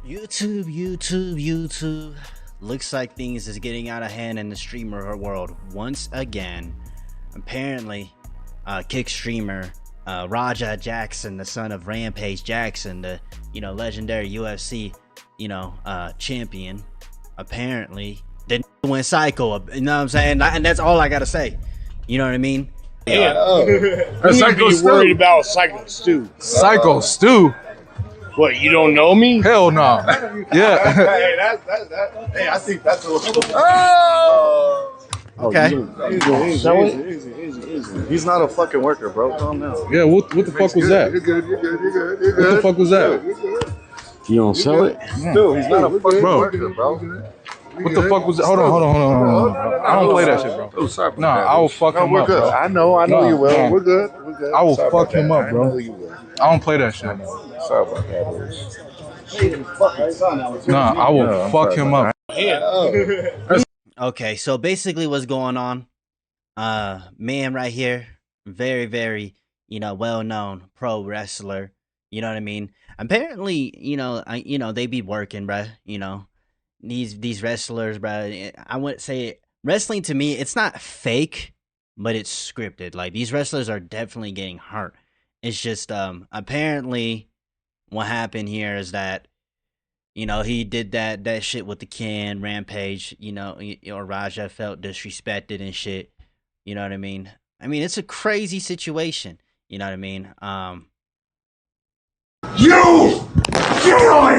YouTube. Looks like things is getting out of hand in the streamer world once again. Apparently, kick streamer Raja Jackson, the son of Rampage Jackson, the legendary UFC champion, apparently didn't went psycho. You know what I'm saying? And that's all I gotta say. You know what I mean? Yeah. Psycho Stu. Worried about Psycho Stu. Psycho Stu. What, you don't know me? Hell no. Yeah. Hey, I think that's a little. Okay. Easy. He's not a fucking worker, bro. Calm down. Yeah. What the fuck was that? You're good. What the fuck was that? You don't sell it? Dude, he's not a fucking worker, bro. What the fuck was that? Hold on. I don't play that shit, bro. Oh, sorry. No, I will fuck him up, bro. I know you will. No. We're good. I will fuck him up, bro. I know you will. I don't play that shit. Sorry about that. No, I will fuck him up. Okay, so basically what's going on, man right here, very, well-known pro wrestler, you know what I mean? Apparently, they be working, bruh, these wrestlers, bruh. I wouldn't say wrestling to me, it's not fake, but it's scripted. Like, these wrestlers are definitely getting hurt. It's just, apparently what happened here is that, he did that shit with the can, Rampage, or Raja felt disrespected and shit. You know what I mean? It's a crazy situation. You know what I mean? You kill me!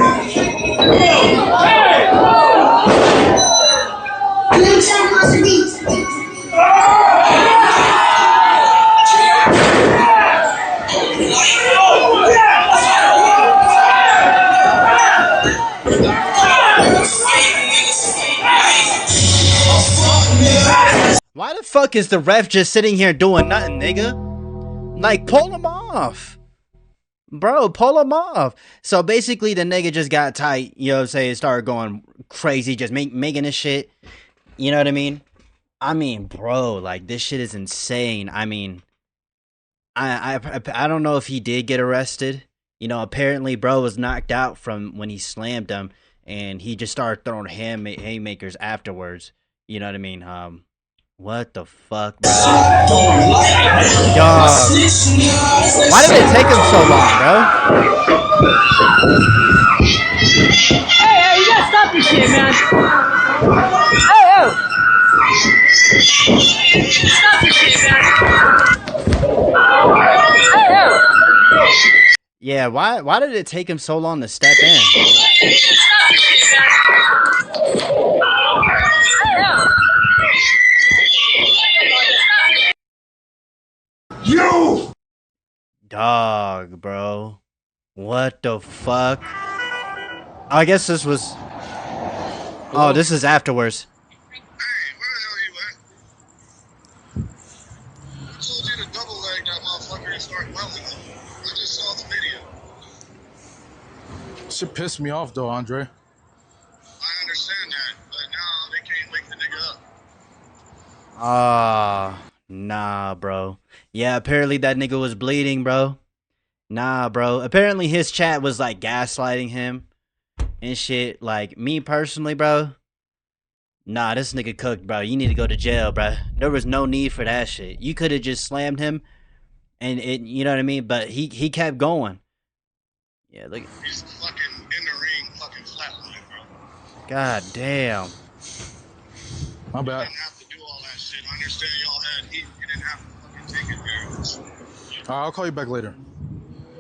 Why the fuck is the ref just sitting here doing nothing, nigga? Like, pull him off. Bro, pull him off. So basically the nigga just got tight, started going crazy, just making this shit. You know what I mean? Bro, like, this shit is insane. I don't know if he did get arrested. Apparently bro was knocked out from when he slammed him, and he just started throwing haymakers afterwards. You know what I mean? What the fuck, bro? Dog. Why did it take him so long, bro? Hey, you gotta stop this shit, man. Hey. Stop this shit, man. Hey. Yeah, why did it take him so long to step in? You! Dog, bro. What the fuck? I guess this was... Oh, this is afterwards. Hey, where the hell are you at? I told you to double leg that motherfucker and start welding him. I just saw the video. Shit pissed me off though, Andre. I understand that, but now they can't wake the nigga up. Nah, bro. Yeah, apparently that nigga was bleeding, bro. Nah, bro. Apparently his chat was, like, gaslighting him and shit. Like, me personally, bro. Nah, this nigga cooked, bro. You need to go to jail, bro. There was no need for that shit. You could have just slammed him, and you know what I mean? But he kept going. Yeah, look. He's fucking in the ring, fucking flatline, bro. God damn. My You bad. didn't have to do all that shit. I understand y'all had heat. You didn't have to fucking take advantage. I'll call you back later.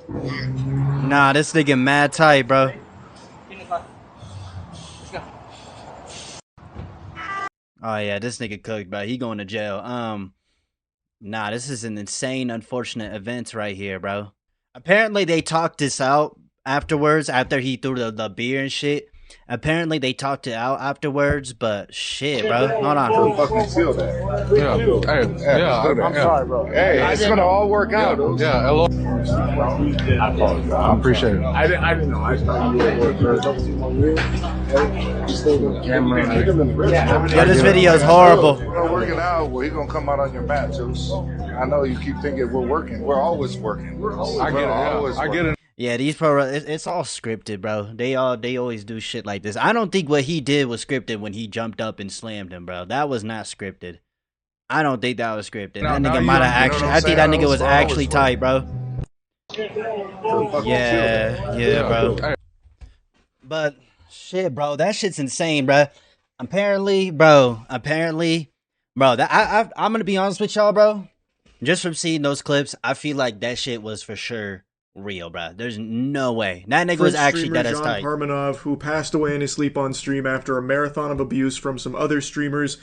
Nah, this nigga mad tight, bro. Oh yeah, this nigga cooked, bro. He going to jail. Nah, this is an insane, unfortunate event right here, bro. Apparently they talked this out afterwards, after he threw the beer and shit. Apparently they talked it out afterwards, but shit, bro. Hold on. Fucking seal that. Yeah. Hey, yeah. I'm sorry, bro. Hey, it's gonna all work out. Yeah, hello. I appreciate it. I didn't know. I thought you Yeah, this video is horrible. We're gonna work it out. Well, he's gonna come out on your mat, Juice. I know you keep thinking we're working. We're always working. I get it. Yeah. I get it. Yeah, these it's all scripted, bro. They always do shit like this. I don't think what he did was scripted when he jumped up and slammed him, bro. That was not scripted. I don't think that was scripted. That Now nigga you might have know what actually. I'm I think saying? that I nigga was was actually tight, bro. Yeah, bro. Hey, But shit, bro, that shit's insane, bro. Apparently, bro. That I'm gonna be honest with y'all, bro. Just from seeing those clips, I feel like that shit was for sure real, bro. There's no way that nigga was French actually streamer dead as Jean tight. Parmenov, who passed away in his sleep on stream after a marathon of abuse from some other streamers.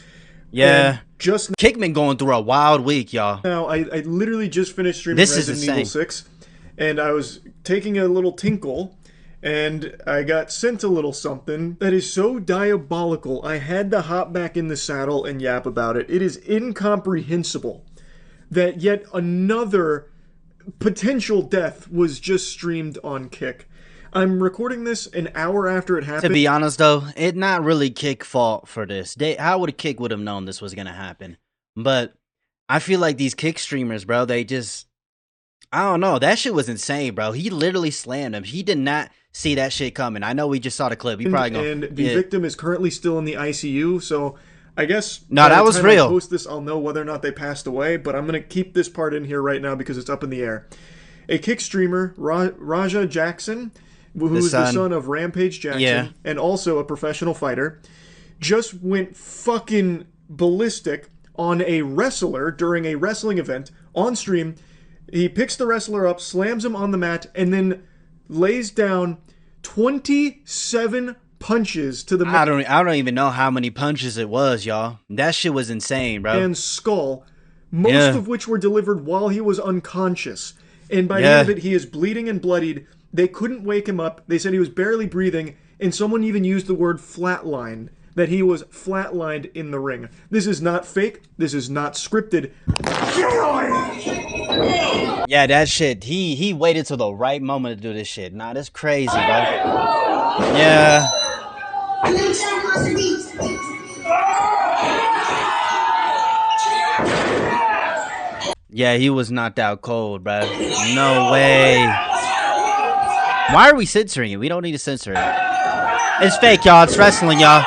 Yeah, And just Kickman going through a wild week, y'all. now, I literally just finished streaming This is Resident Evil insane. 6, and I was taking a little tinkle, and I got sent a little something that is so diabolical. I had to hop back in the saddle and yap about it. It is incomprehensible that yet another potential death was just streamed on Kick. I'm recording this an hour after it To happened. be honest, though, it not really Kick fault for this. How would Kick would have known this was gonna happen? But I feel like these Kick streamers, bro, they just, I don't know. That shit was insane, bro. He literally slammed him. He did not see that shit coming. I know we just saw the clip. He probably gonna, And the victim is currently still in the ICU, so I guess No, by that the was time real. I post this, I'll know whether or not they passed away, but I'm going to keep this part in here right now because it's up in the air. A Kick streamer, Raja Jackson, who is the son of Rampage Jackson, and also a professional fighter, just went fucking ballistic on a wrestler during a wrestling event on stream. He picks the wrestler up, slams him on the mat, and then lays down 27 punches to the I don't even know how many punches it was, y'all. That shit was insane, bro. man's skull, most of which were delivered while he was unconscious. And by the end of it, he is bleeding and bloodied. They couldn't wake him up. They said he was barely breathing, and someone even used the word flatlined, that he was flatlined in the ring. This is not fake. This is not scripted. Yeah, that shit. He waited till the right moment to do this shit. Nah, that's crazy, bro. Yeah. Yeah, he was knocked out cold, bro. No way. Why are we censoring it? We don't need to censor it. It's fake, y'all. It's wrestling, y'all.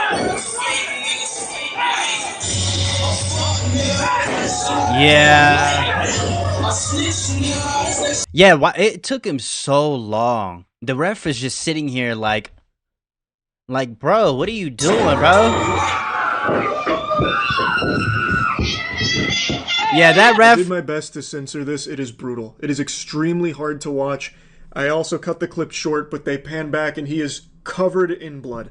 Yeah. Yeah, why it took him so long. The ref is just sitting here like, bro, what are you doing, bro? Yeah, that I ref. did my best to censor this. It is brutal. It is extremely hard to watch. I also cut the clip short, but they pan back and he is covered in blood.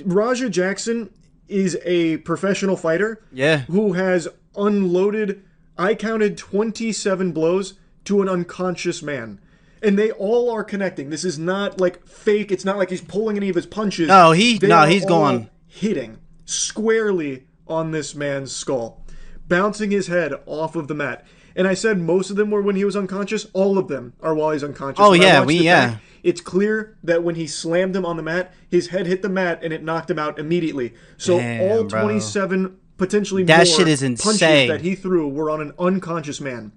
Raja Jackson is a professional fighter who has unloaded, I counted 27 blows to an unconscious man. And they all are connecting. This is not like fake. It's not like he's pulling any of his punches. No, he's going hitting squarely on this man's skull, bouncing his head off of the mat. And I said most of them were when he was unconscious. All of them are while he's unconscious. Oh, yeah, it's clear that when he slammed him on the mat, his head hit the mat and it knocked him out immediately. So all 27, potentially more shit is punches insane that he threw were on an unconscious man.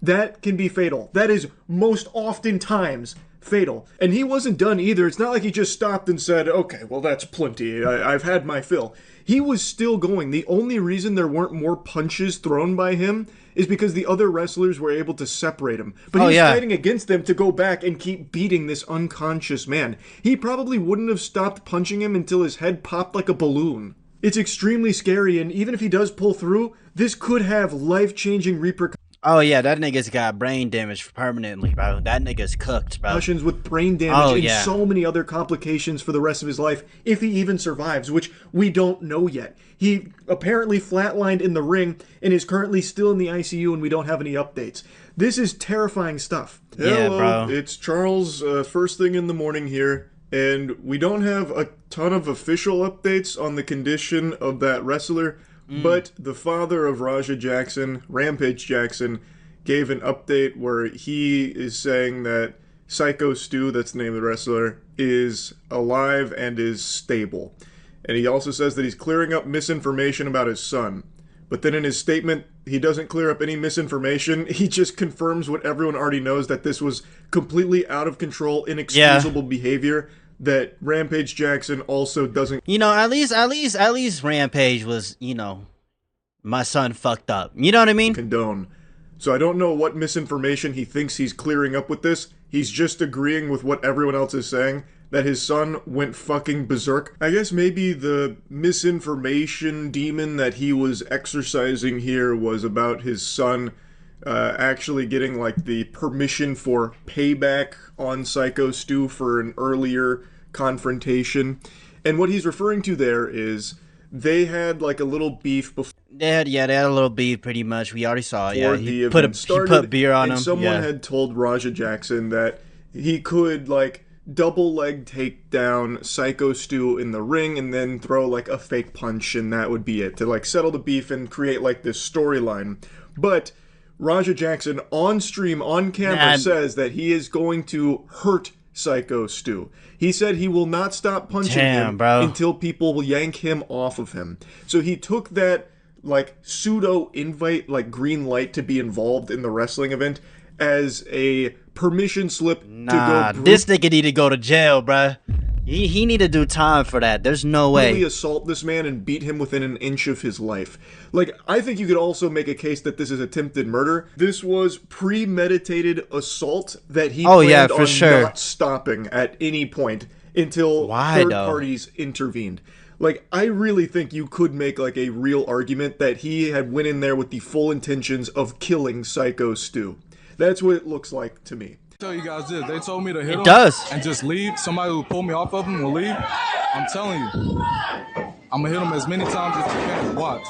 That can be fatal. That is most oftentimes fatal. And he wasn't done either. It's not like he just stopped and said, okay, well, that's plenty. I've had my fill. He was still going. The only reason there weren't more punches thrown by him is because the other wrestlers were able to separate him. But he was fighting against them to go back and keep beating this unconscious man. He probably wouldn't have stopped punching him until his head popped like a balloon. It's extremely scary, and even if he does pull through, this could have life-changing repercussions. Oh, yeah, that nigga's got brain damage permanently, bro. That nigga's cooked, bro. With brain damage and so many other complications for the rest of his life, if he even survives, which we don't know yet. He apparently flatlined in the ring and is currently still in the ICU, and we don't have any updates. This is terrifying stuff. Yeah, Hello, bro. It's Charles, first thing in the morning here, and we don't have a ton of official updates on the condition of that wrestler. But the father of Raja Jackson, Rampage Jackson, gave an update where he is saying that Psycho Stu, that's the name of the wrestler, is alive and is stable. And he also says that he's clearing up misinformation about his son. But then in his statement, He doesn't clear up any misinformation. He just confirms what everyone already knows, that this was completely out of control, inexcusable behavior that Rampage Jackson also doesn't. You know, at least Rampage was, you know, my son fucked up. You know what I mean? Condone. So I don't know what misinformation he thinks he's clearing up with this. He's just agreeing with what everyone else is saying, that his son went fucking berserk. I guess maybe the misinformation demon that he was exercising here was about his son actually getting, like, the permission for payback on Psycho Stu for an earlier confrontation. And what he's referring to there is they had, like, a little beef before. They had a little beef, pretty much. We already saw it. Yeah, He put beer on him. Someone had told Raja Jackson that he could, like, double leg take down Psycho Stu in the ring and then throw, like, a fake punch, and that would be it, to, like, settle the beef and create, like, this storyline. But Raja Jackson on stream, on camera, says that he is going to hurt Psycho Stu. He said he will not stop punching him until people will yank him off of him. So he took that, like, pseudo invite, like, green light to be involved in the wrestling event as a permission slip to go. This nigga need to go to jail, bruh. He need to do time for that. There's no way. Really assault this man and beat him within an inch of his life. Like, I think you could also make a case that this is attempted murder. This was premeditated assault that he planned on not stopping at any point until third parties intervened. Like, I really think you could make, like, a real argument that he had went in there with the full intentions of killing Psycho Stu. That's what it looks like to me. Tell you guys this. They told me to hit him and just leave. Somebody who pull me off of him will leave. I'm telling you. I'm going to hit him as many times as I can. Watch.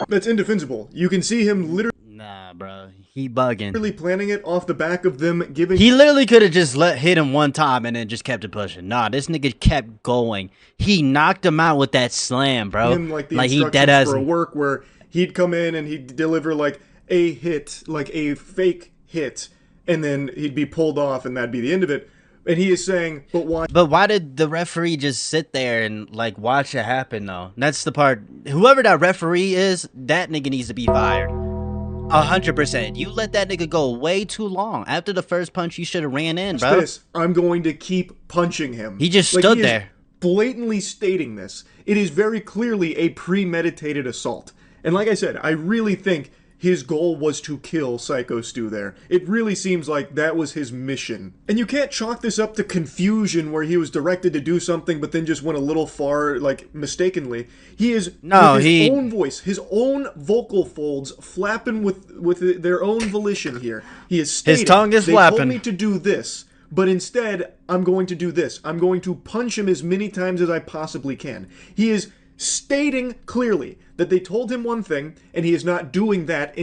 That's indefensible. You can see him literally... Nah, bro. He bugging. Really planning it off the back of them giving... He literally could have just hit him one time and then just kept it pushing. Nah, this nigga kept going. He knocked him out with that slam, bro. Him, like, the instructions for a work where he'd come in and he'd deliver, like, a hit, like a fake hit, and then he'd be pulled off and that'd be the end of it. And he is saying, but why? But why did the referee just sit there and, like, watch it happen, though? That's the part. Whoever that referee is, that nigga needs to be fired. 100%. You let that nigga go way too long. After the first punch, you should have ran in, bro. I'm going to keep punching him. He just stood there. Blatantly stating this. It is very clearly a premeditated assault. And like I said, I really think his goal was to kill Psycho Stu there. It really seems like that was his mission. And you can't chalk this up to confusion where he was directed to do something but then just went a little far, like, mistakenly. He is, with his own voice, his own vocal folds flapping with their own volition here. He is stating, his tongue is flapping. They told me to do this, but instead, I'm going to do this. I'm going to punch him as many times as I possibly can. He is stating clearly that they told him one thing, and he is not doing that.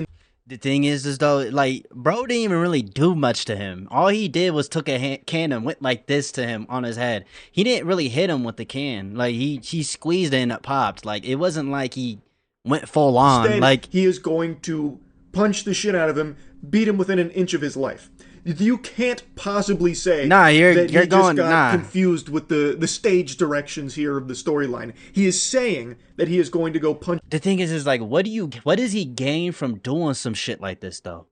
The thing is though, like, bro didn't even really do much to him. All he did was took a can and went like this to him on his head. He didn't really hit him with the can. Like, he squeezed it and it popped. Like, it wasn't like he went full on. Instead, like, he is going to punch the shit out of him, beat him within an inch of his life. You can't possibly say that he just got confused with the stage directions here of the storyline. He is saying that he is going to go punch. The thing is like, what does he gain from doing some shit like this, though?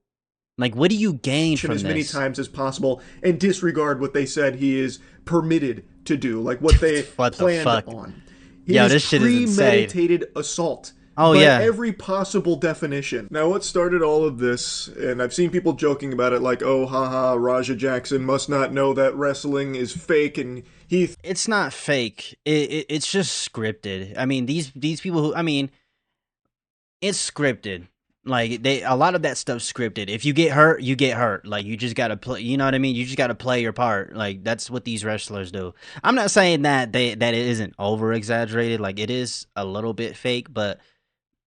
Like, what do you gain from this? As many times as possible and disregard what they said he is permitted to do, like what they planned on. This shit is insane. Premeditated assault. Oh, by every possible definition. Now, what started all of this, and I've seen people joking about it like, oh, haha, Raja Jackson must not know that wrestling is fake, and It's not fake. It's just scripted. I mean, these people who... I mean, it's scripted. Like, a lot of that stuff's scripted. If you get hurt, you get hurt. Like, you just gotta play... You know what I mean? You just gotta play your part. Like, that's what these wrestlers do. I'm not saying that it isn't over-exaggerated. Like, it is a little bit fake, but...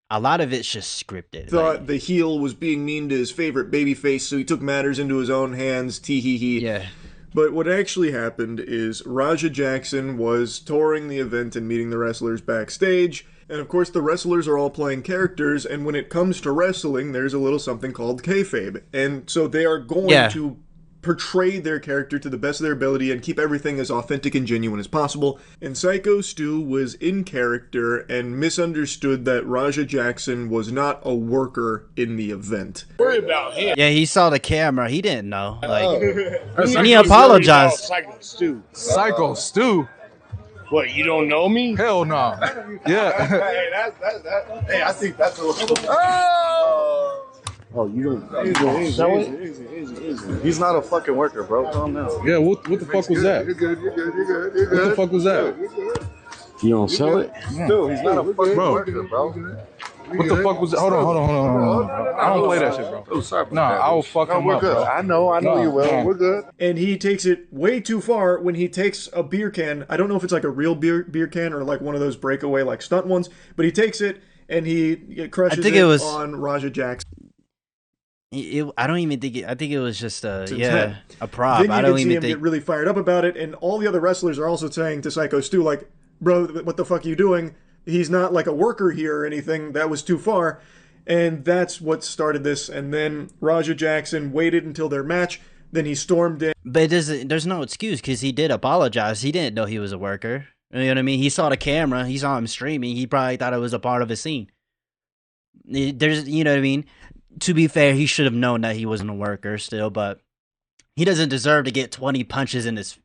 a lot of it's just scripted. Thought the heel was being mean to his favorite babyface, so he took matters into his own hands. Tee-hee-hee. Yeah. But what actually happened is Raja Jackson was touring the event and meeting the wrestlers backstage. And of course, the wrestlers are all playing characters, and when it comes to wrestling, there's a little something called kayfabe. And so they are going to portray their character to the best of their ability and keep everything as authentic and genuine as possible. And Psycho Stu was in character and misunderstood that Raja Jackson was not a worker in the event. Worry about him. Yeah, he saw the camera. He didn't know. Like, and he apologized. Psycho Stu. Psycho Stu. What, you don't know me? Hell no. Yeah. Hey, hey, I think that's a little. Oh, you don't sell it? Easy. He's not a fucking worker, bro. Calm down. Yeah, what the fuck was that? You're good. What the fuck was that? You don't sell it? Dude, he's not a fucking Bro. worker, bro. What the fuck was that? Hold on. I don't play that shit, bro. Oh, sorry. Nah, I will fuck him we're up, good. bro. I know you will. Nah. We're good. And he takes it way too far when he takes a beer can. I don't know if it's like a real beer can or like one of those breakaway like stunt ones, but he takes it and he crushes it on Raja Jackson. I don't even think I think it was just a prop. Then you I can don't see even him think. get really fired up about it, and all the other wrestlers are also saying to Psycho Stu, like, bro, what the fuck are you doing? He's not like a worker here or anything. That was too far. And that's what started this. And then Raja Jackson waited until their match. Then he stormed in. But there's no excuse because he did apologize. He didn't know he was a worker. You know what I mean? He saw the camera. He saw him streaming. He probably thought it was a part of a scene. There's, you know what I mean? To be fair, he should have known that he wasn't a worker still, but he doesn't deserve to get 20 punches in his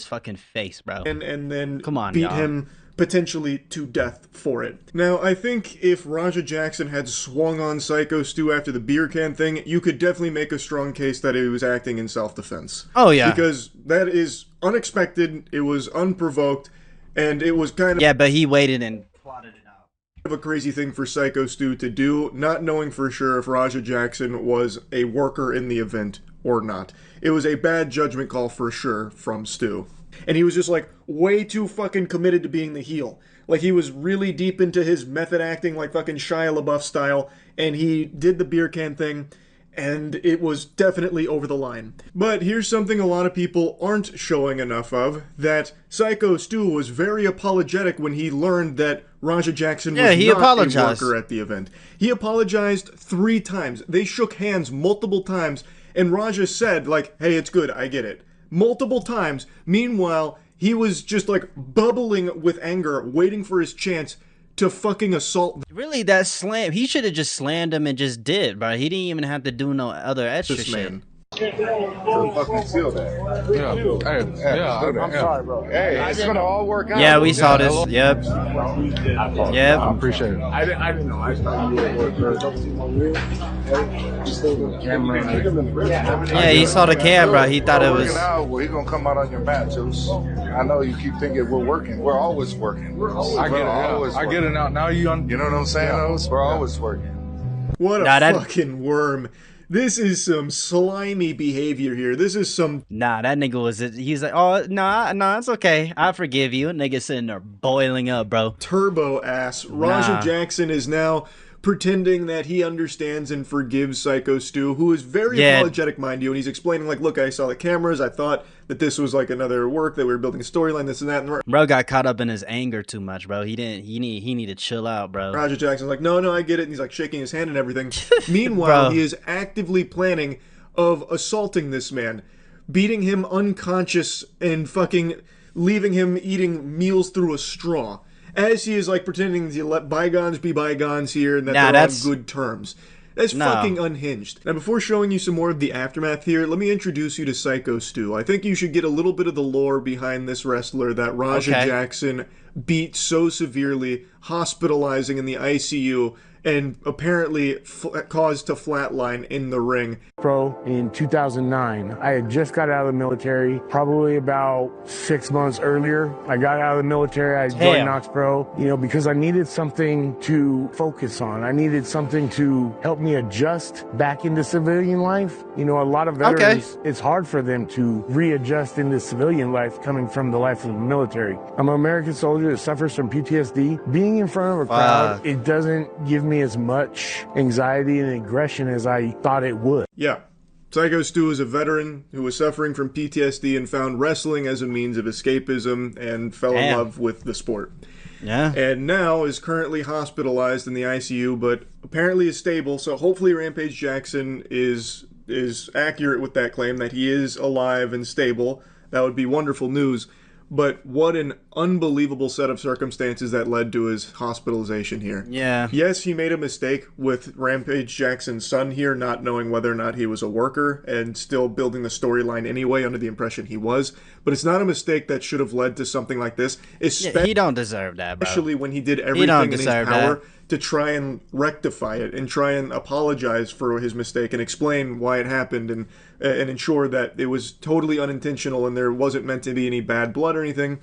fucking face, bro. And then come on, beat y'all. him potentially to death for it. Now, I think if Raja Jackson had swung on Psycho Stu after the beer can thing, you could definitely make a strong case that he was acting in self-defense. Oh, yeah. Because that is unexpected, it was unprovoked, and it was kind of... Yeah, but he waited and plotted it out. Of a crazy thing for Psycho Stu to do, not knowing for sure if Raja Jackson was a worker in the event or not. It was a bad judgment call for sure from Stu. And he was just like way too fucking committed to being the heel. Like he was really deep into his method acting like fucking Shia LaBeouf style, and he did the beer can thing, and it was definitely over the line. But here's something a lot of people aren't showing enough of, that Psycho Stu was very apologetic when he learned that Raja Jackson was not a worker at the event. He apologized 3 times. They shook hands multiple times, and Raja said, like, hey, it's good, I get it. Multiple times. Meanwhile, he was just like bubbling with anger, waiting for his chance to fucking assault. Really, that slam, he should have just slammed him and just did, bro. He didn't even have to do no other extra shit. Fucking seal that. I'm sorry, bro. Hey, it's gonna all work out. Yeah, we saw this. Yep. Yep. I appreciate it. I didn't know. I thought you were Yeah, he saw the camera. He thought it was. Well, he's gonna come out on your mat, Juice. I know you keep thinking we're working. We're always working. I get it. Yeah. I get it now. Now you know what I'm saying? We're always working. What a fucking worm. This is some slimy behavior here. This is some... Nah, that nigga was... He's like, oh, nah, it's okay. I forgive you. Nigga sitting there boiling up, bro. Turbo ass. Raja Jackson is now pretending that he understands and forgives Psycho Stu, who is very apologetic, mind you, and he's explaining, like, look, I saw the cameras, I thought that this was like another work, that we were building a storyline, this and that. And bro got caught up in his anger too much, bro. He need to chill out, bro. Raja Jackson's like, no, I get it, and he's like shaking his hand and everything. Meanwhile, he is actively planning of assaulting this man, beating him unconscious and fucking leaving him eating meals through a straw. As he is like pretending to let bygones be bygones here and that they're on good terms. That's fucking unhinged. Now, before showing you some more of the aftermath here, let me introduce you to Psycho Stu. I think you should get a little bit of the lore behind this wrestler that Raja Jackson beat so severely, hospitalizing in the ICU, and apparently caused to flatline in the ring. Pro in 2009. I had just got out of the military, probably about 6 months earlier. I got out of the military, I joined Knox Pro, because I needed something to focus on. I needed something to help me adjust back into civilian life. A lot of veterans, it's hard for them to readjust into civilian life coming from the life of the military. I'm an American soldier that suffers from PTSD. Being in front of a crowd, it doesn't give me as much anxiety and aggression as I thought it would. Yeah. Psycho Stu is a veteran who was suffering from PTSD and found wrestling as a means of escapism and fell in love with the sport. Yeah. And now is currently hospitalized in the ICU, but apparently is stable, so hopefully Rampage Jackson is is accurate with that claim, that he is alive and stable, that would be wonderful news. But what an unbelievable set of circumstances that led to his hospitalization here. Yeah. Yes, he made a mistake with Rampage Jackson's son here, not knowing whether or not he was a worker and still building the storyline anyway under the impression he was. But it's not a mistake that should have led to something like this. Yeah, he don't deserve that, bro. Especially when he did everything in his power to try and rectify it and try and apologize for his mistake and explain why it happened and ensure that it was totally unintentional and there wasn't meant to be any bad blood or anything.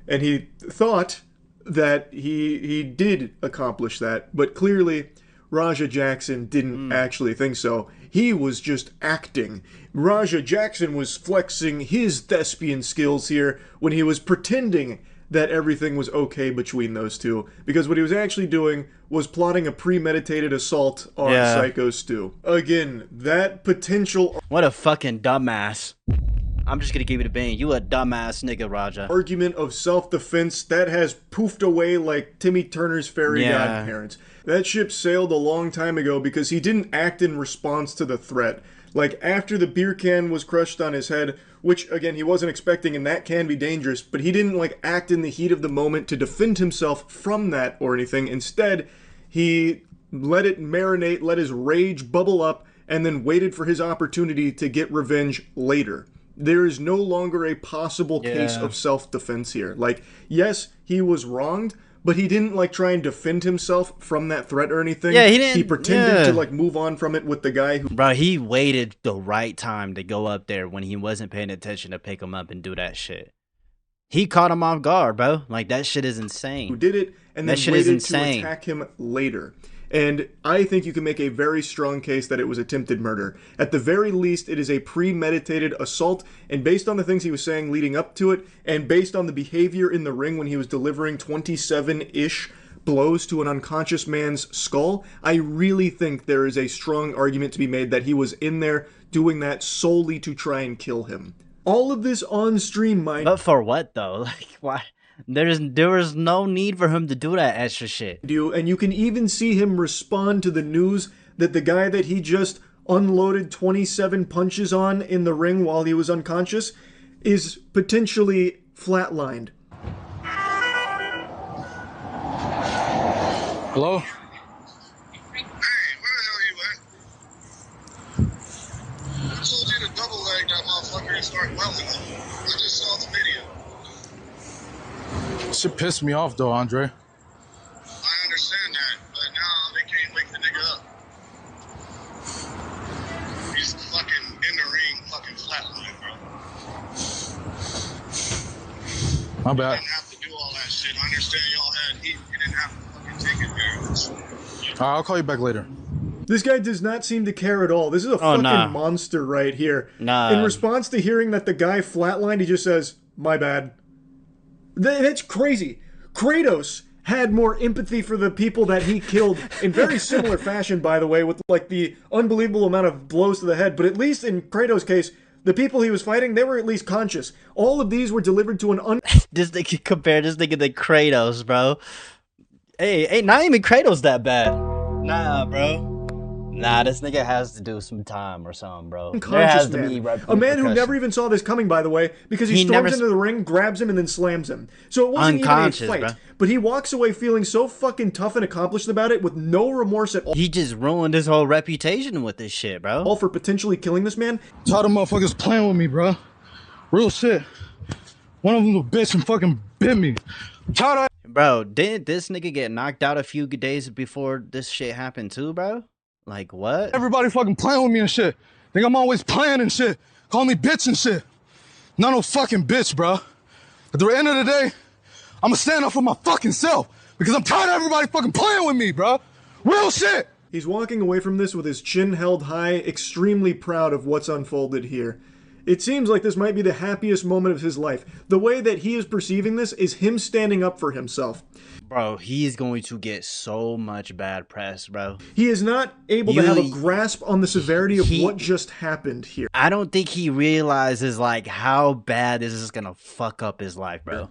And he thought that he did accomplish that, but clearly Raja Jackson didn't actually think so. He was just acting. Raja Jackson was flexing his thespian skills here when he was pretending that everything was okay between those two, because what he was actually doing was plotting a premeditated assault on Psycho Stu. Again, that potential... What a fucking dumbass. I'm just gonna give you the bang. You a dumbass nigga, Raja. Argument of self-defense that has poofed away like Timmy Turner's fairy godparents. That ship sailed a long time ago because he didn't act in response to the threat. Like, after the beer can was crushed on his head, which, again, he wasn't expecting, and that can be dangerous, but he didn't, like, act in the heat of the moment to defend himself from that or anything. Instead, he let it marinate, let his rage bubble up, and then waited for his opportunity to get revenge later. There is no longer a possible case of self-defense here. Like, yes, he was wronged, but he didn't, like, try and defend himself from that threat or anything. Yeah, he didn't. He pretended to, like, move on from it with the guy who... Bro, he waited the right time to go up there when he wasn't paying attention to pick him up and do that shit. He caught him off guard, bro. Like, that shit is insane. Who did it, and then waited to attack him later. And I think you can make a very strong case that it was attempted murder. At the very least, it is a premeditated assault, and based on the things he was saying leading up to it, and based on the behavior in the ring when he was delivering 27-ish blows to an unconscious man's skull, I really think there is a strong argument to be made that he was in there doing that solely to try and kill him. All of this on-stream might... But for what, though? Like, why? There was no need for him to do that extra shit. And you can even see him respond to the news that the guy that he just unloaded 27 punches on in the ring while he was unconscious is potentially flatlined. Hello? Hey, where the hell you at? I told you to double leg that motherfucker and start welding him. I just saw the video. Shit pissed me off though, Andre. I understand that, but now they can't wake the nigga up. He's fucking in the ring, fucking flatline, bro. My bad. You didn't have to do all that shit. I understand y'all had heat. You didn't have to fucking take advantage. Alright, I'll call you back later. This guy does not seem to care at all. This is a fucking monster right here. In response to hearing that the guy flatlined, he just says, "My bad." That's crazy. Kratos had more empathy for the people that he killed in very similar fashion, by the way, with like the unbelievable amount of blows to the head. But at least in Kratos' case, the people he was fighting, they were at least conscious. All of these were delivered to an This nigga compare this nigga to Kratos, bro. Hey, not even Kratos that bad. Nah, bro. Nah, this nigga has to do some time or something, bro. There has to be a man who never even saw this coming, by the way, because he storms into the ring, grabs him, and then slams him. So it wasn't even a fight, bro. But he walks away feeling so fucking tough and accomplished about it with no remorse at all. He just ruined his whole reputation with this shit, bro. All for potentially killing this man. Tired of motherfuckers playing with me, bro. Real shit. One of them a bitch and fucking bit me. Tired of... Bro, didn't this nigga get knocked out a few days before this shit happened too, bro? Like, what? Everybody fucking playing with me and shit. Think I'm always playing and shit. Call me bitch and shit. Not no fucking bitch, bro. At the end of the day, I'ma stand up for my fucking self. Because I'm tired of everybody fucking playing with me, bro. Real shit. He's walking away from this with his chin held high, extremely proud of what's unfolded here. It seems like this might be the happiest moment of his life. The way that he is perceiving this is him standing up for himself. Bro, he's going to get so much bad press, bro. He is not able to have a grasp on the severity of what just happened here. I don't think he realizes, like, how bad this is going to fuck up his life, bro.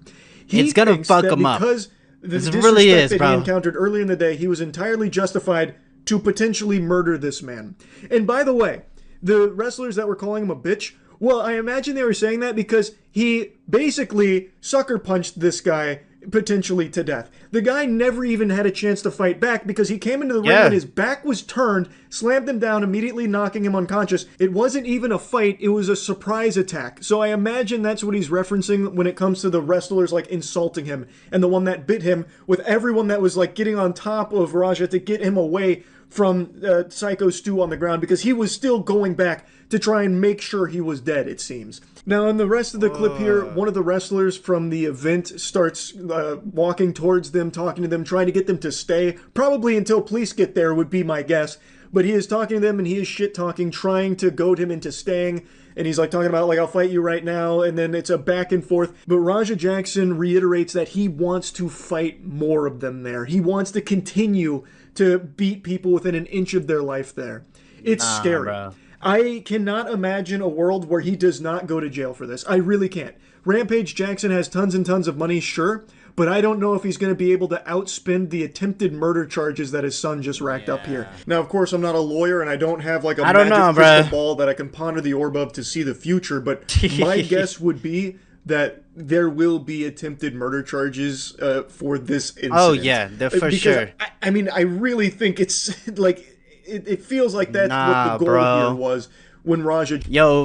It's going to fuck him up. Because the disrespect really is, that he encountered earlier in the day, he was entirely justified to potentially murder this man. And by the way, The wrestlers that were calling him a bitch, well, I imagine they were saying that because he basically sucker punched this guy potentially to death. The guy never even had a chance to fight back because he came into the ring and his back was turned, slammed him down, immediately knocking him unconscious. It wasn't even a fight, it was a surprise attack. So I imagine that's what he's referencing when it comes to the wrestlers like insulting him and the one that bit him, with everyone that was like getting on top of Raja to get him away from Psycho Stu on the ground, because he was still going back to try and make sure he was dead, it seems. Now, in the rest of the clip here, one of the wrestlers from the event starts walking towards them, talking to them, trying to get them to stay, probably until police get there would be my guess. But he is talking to them and he is shit-talking, trying to goad him into staying. And he's like talking about like, I'll fight you right now. And then it's a back and forth. But Raja Jackson reiterates that he wants to fight more of them there. He wants to continue to beat people within an inch of their life there. It's scary. Bro. I cannot imagine a world where he does not go to jail for this. I really can't. Rampage Jackson has tons and tons of money, sure, but I don't know if he's going to be able to outspend the attempted murder charges that his son just racked up here. Now, of course, I'm not a lawyer, and I don't have like a magic crystal ball that I can ponder the orb of to see the future, but my guess would be that there will be attempted murder charges for this incident. Oh, yeah, for sure. I mean, I really think it's like... It feels like that's what the goal here was when Raja Jackson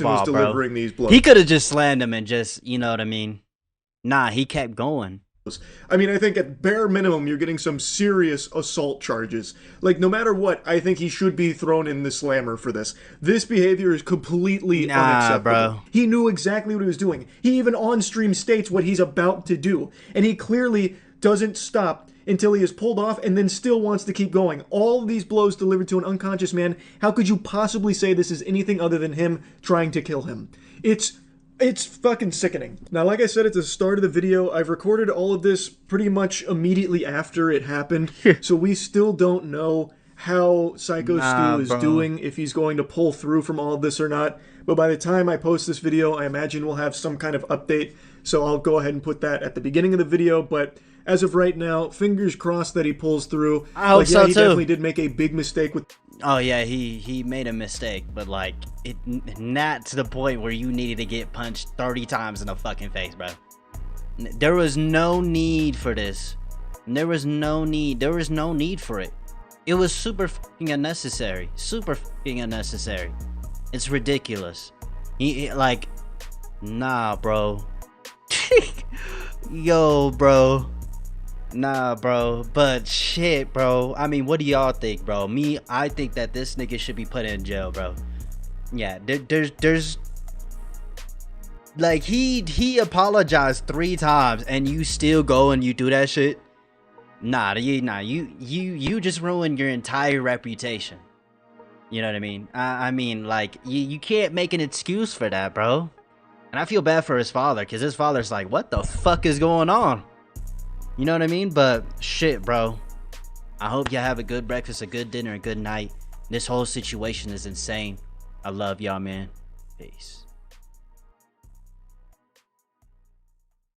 was delivering these blows. He could have just slammed him and just, you know what I mean? Nah, he kept going. I mean, I think at bare minimum, you're getting some serious assault charges. Like, no matter what, I think he should be thrown in the slammer for this. This behavior is completely unacceptable. Bro. He knew exactly what he was doing. He even on-stream states what he's about to do. And he clearly doesn't stop until he is pulled off and then still wants to keep going. All of these blows delivered to an unconscious man. How could you possibly say this is anything other than him trying to kill him? It's fucking sickening. Now, like I said at the start of the video, I've recorded all of this pretty much immediately after it happened, so we still don't know how Psycho Stu is doing, if he's going to pull through from all of this or not. But by the time I post this video, I imagine we'll have some kind of update, so I'll go ahead and put that at the beginning of the video. But as of right now, fingers crossed that he pulls through. I hope so, he too. Definitely did make a big mistake with... Oh, yeah, he made a mistake, but, like, not to the point where you needed to get punched 30 times in the fucking face, bro. There was no need for this. There was no need for it. It was super fucking unnecessary. Super fucking unnecessary. It's ridiculous. Like, nah, bro. Yo, bro. Nah, bro. But shit, bro. I mean, what do y'all think, bro? I think that this nigga should be put in jail, bro. Yeah, there's like he apologized 3 times and you still go and you do that shit. You just ruined your entire reputation. You know what I mean? I mean, like, you can't make an excuse for that, bro. And I feel bad for his father, because his father's like, what the fuck is going on? You know what I mean? But shit, bro. I hope y'all have a good breakfast, a good dinner, a good night. This whole situation is insane. I love y'all, man. Peace.